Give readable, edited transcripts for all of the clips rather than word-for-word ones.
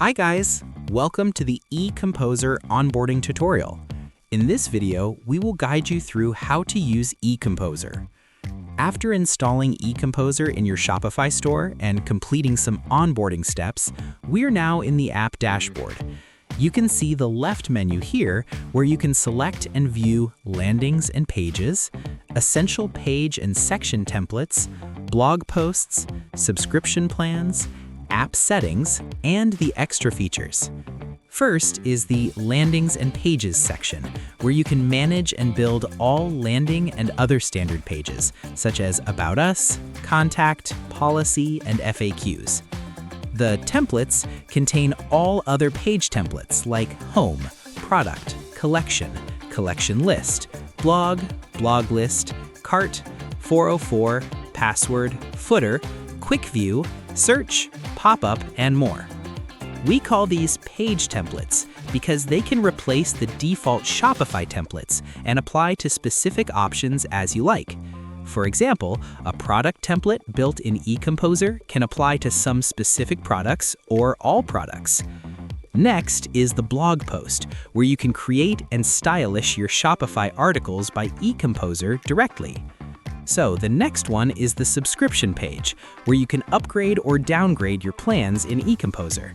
Hi guys! Welcome to the EComposer onboarding tutorial. In this video, we will guide you through how to use EComposer. After installing EComposer in your Shopify store and completing some onboarding steps, we are now in the app dashboard. You can see the left menu here where you can select and view landings and pages, essential page and section templates, blog posts, subscription plans, app settings, and the extra features. First is the Landings and Pages section, where you can manage and build all landing and other standard pages, such as About Us, Contact, Policy, and FAQs. The templates contain all other page templates like Home, Product, Collection, Collection List, Blog, Blog List, Cart, 404, Password, Footer, Quick View, Search, Pop-up, and more. We call these page templates because they can replace the default Shopify templates and apply to specific options as you like. For example, a product template built in EComposer can apply to some specific products or all products. Next is the blog post, where you can create and stylish your Shopify articles by EComposer directly. So the next one is the subscription page, where you can upgrade or downgrade your plans in EComposer.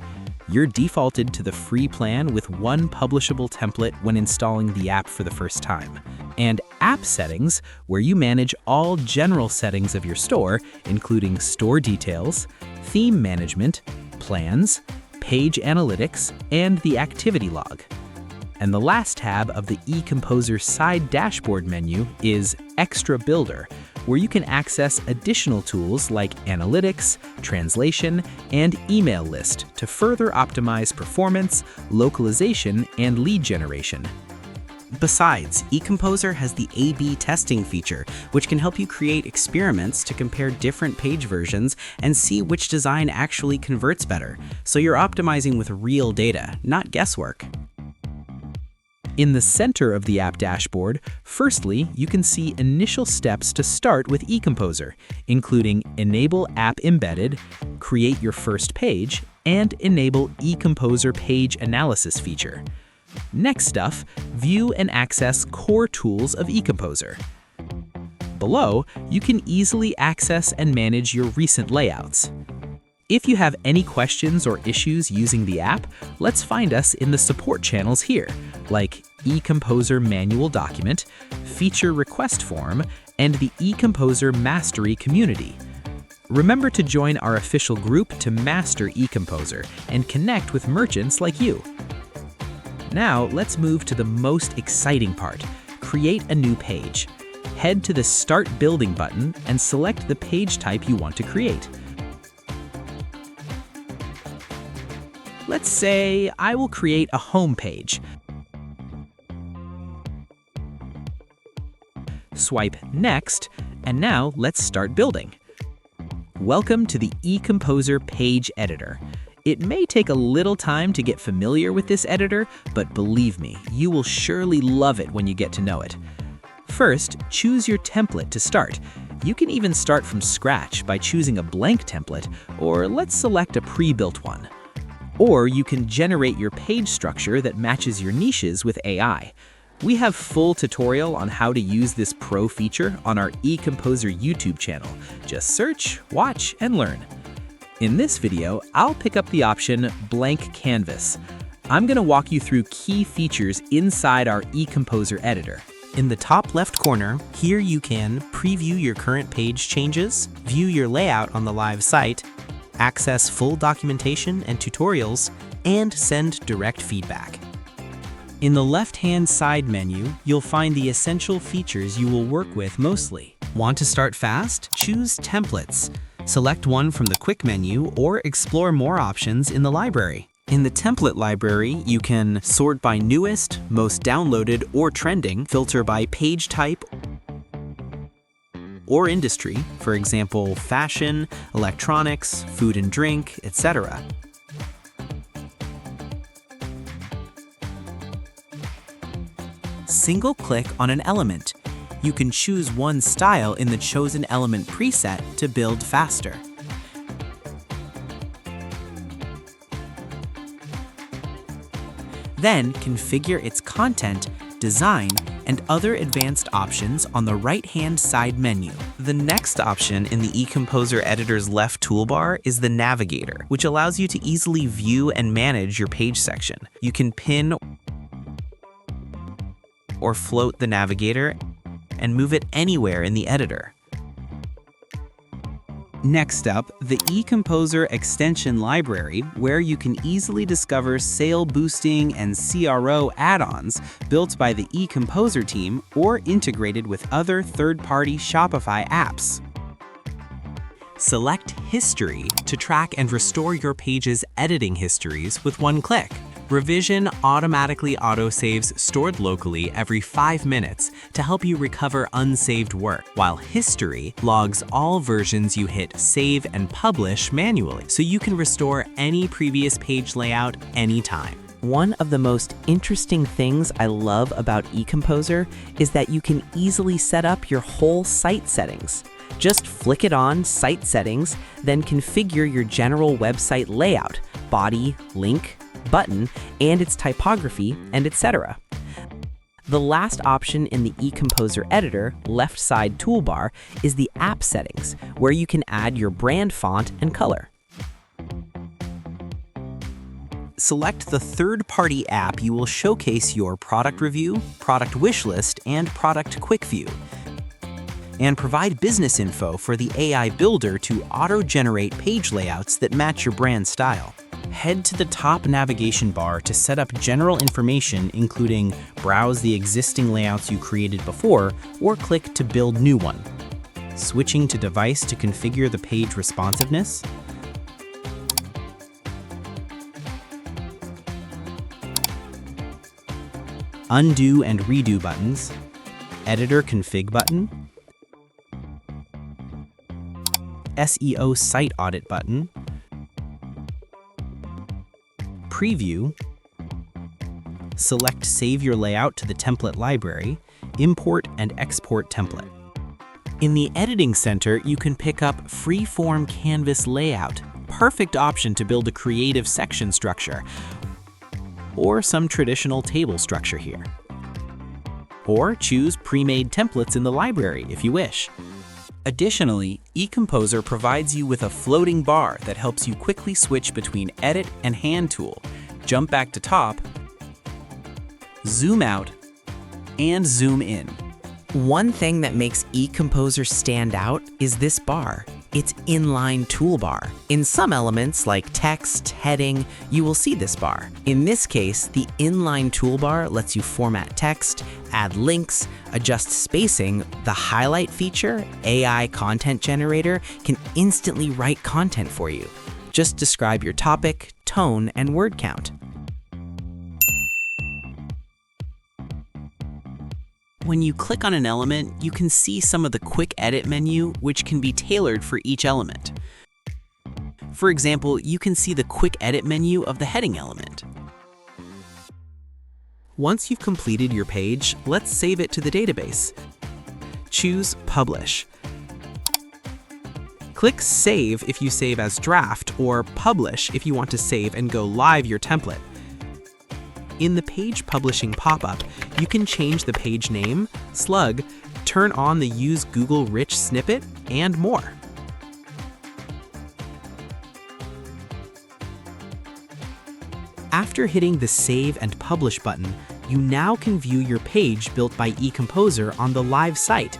You're defaulted to the free plan with one publishable template when installing the app for the first time. And app settings, where you manage all general settings of your store, including store details, theme management, plans, page analytics, and the activity log. And the last tab of the EComposer side dashboard menu is Extra Builder, where you can access additional tools like analytics, translation, and email list to further optimize performance, localization, and lead generation. Besides, EComposer has the A/B testing feature, which can help you create experiments to compare different page versions and see which design actually converts better. So you're optimizing with real data, not guesswork. In the center of the app dashboard, firstly, you can see initial steps to start with EComposer, including Enable App Embedded, Create Your First Page, and Enable EComposer Page Analysis feature. Next up, view and access core tools of EComposer. Below, you can easily access and manage your recent layouts. If you have any questions or issues using the app, let's find us in the support channels here, like EComposer Manual Document, Feature Request Form, and the EComposer Mastery Community. Remember to join our official group to master EComposer and connect with merchants like you. Now, let's move to the most exciting part, create a new page. Head to the Start Building button and select the page type you want to create. Let's say I will create a home page. Swipe Next, and now let's start building. Welcome to the EComposer Page Editor. It may take a little time to get familiar with this editor, but believe me, you will surely love it when you get to know it. First, choose your template to start. You can even start from scratch by choosing a blank template, or let's select a pre-built one. Or you can generate your page structure that matches your niches with AI. We have full tutorial on how to use this pro feature on our EComposer YouTube channel. Just search, watch, and learn. In this video, I'll pick up the option Blank Canvas. I'm going to walk you through key features inside our EComposer editor. In the top left corner, here you can preview your current page changes, view your layout on the live site, access full documentation and tutorials, and send direct feedback. In the left-hand side menu, you'll find the essential features you will work with mostly. Want to start fast? Choose Templates. Select one from the quick menu or explore more options in the library. In the template library, you can sort by newest, most downloaded, or trending, filter by page type or industry, for example, fashion, electronics, food and drink, etc. Single-click on an element. You can choose one style in the chosen element preset to build faster. Then configure its content, design, and other advanced options on the right-hand side menu. The next option in the EComposer editor's left toolbar is the Navigator, which allows you to easily view and manage your page section. You can pin or float the Navigator and move it anywhere in the editor. Next up, the EComposer extension library, where you can easily discover sale boosting and CRO add-ons built by the EComposer team or integrated with other third-party Shopify apps. Select History to track and restore your page's editing histories with one click. Revision automatically autosaves stored locally every 5 minutes to help you recover unsaved work, while History logs all versions you hit save and publish manually, so you can restore any previous page layout anytime. One of the most interesting things I love about EComposer is that you can easily set up your whole site settings. Just flick it on Site Settings, then configure your general website layout, body, link, button, and its typography, and etc. The last option in the EComposer editor, left side toolbar, is the App Settings, where you can add your brand font and color. Select the third-party app you will showcase your product review, product wishlist, and product quick view. And provide business info for the AI Builder to auto-generate page layouts that match your brand style. Head to the top navigation bar to set up general information, including browse the existing layouts you created before, or click to build new one. Switching to device to configure the page responsiveness. Undo and redo buttons. Editor config button. SEO site audit button. Preview, select Save Your Layout to the template library, import and export template. In the Editing Center, you can pick up Freeform Canvas Layout, perfect option to build a creative section structure, or some traditional table structure here. Or choose pre-made templates in the library if you wish. Additionally, EComposer provides you with a floating bar that helps you quickly switch between Edit and Hand tool, jump back to top, zoom out, and zoom in. One thing that makes EComposer stand out is this bar, its inline toolbar. In some elements like text, heading, you will see this bar. In this case, the inline toolbar lets you format text, add links, adjust spacing. The highlight feature, AI content generator, can instantly write content for you. Just describe your topic, tone, and word count. When you click on an element, you can see some of the quick edit menu, which can be tailored for each element. For example, you can see the quick edit menu of the heading element. Once you've completed your page, let's save it to the database. Choose Publish. Click Save if you save as draft, or Publish if you want to save and go live your template. In the page publishing pop-up, you can change the page name, slug, turn on the Use Google Rich snippet, and more. After hitting the Save and Publish button, you now can view your page built by EComposer on the live site.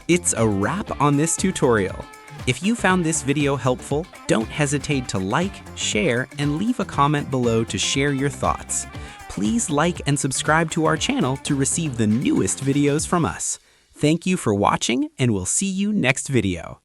It's a wrap on this tutorial. If you found this video helpful, don't hesitate to like, share, and leave a comment below to share your thoughts. Please like and subscribe to our channel to receive the newest videos from us. Thank you for watching, and we'll see you next video.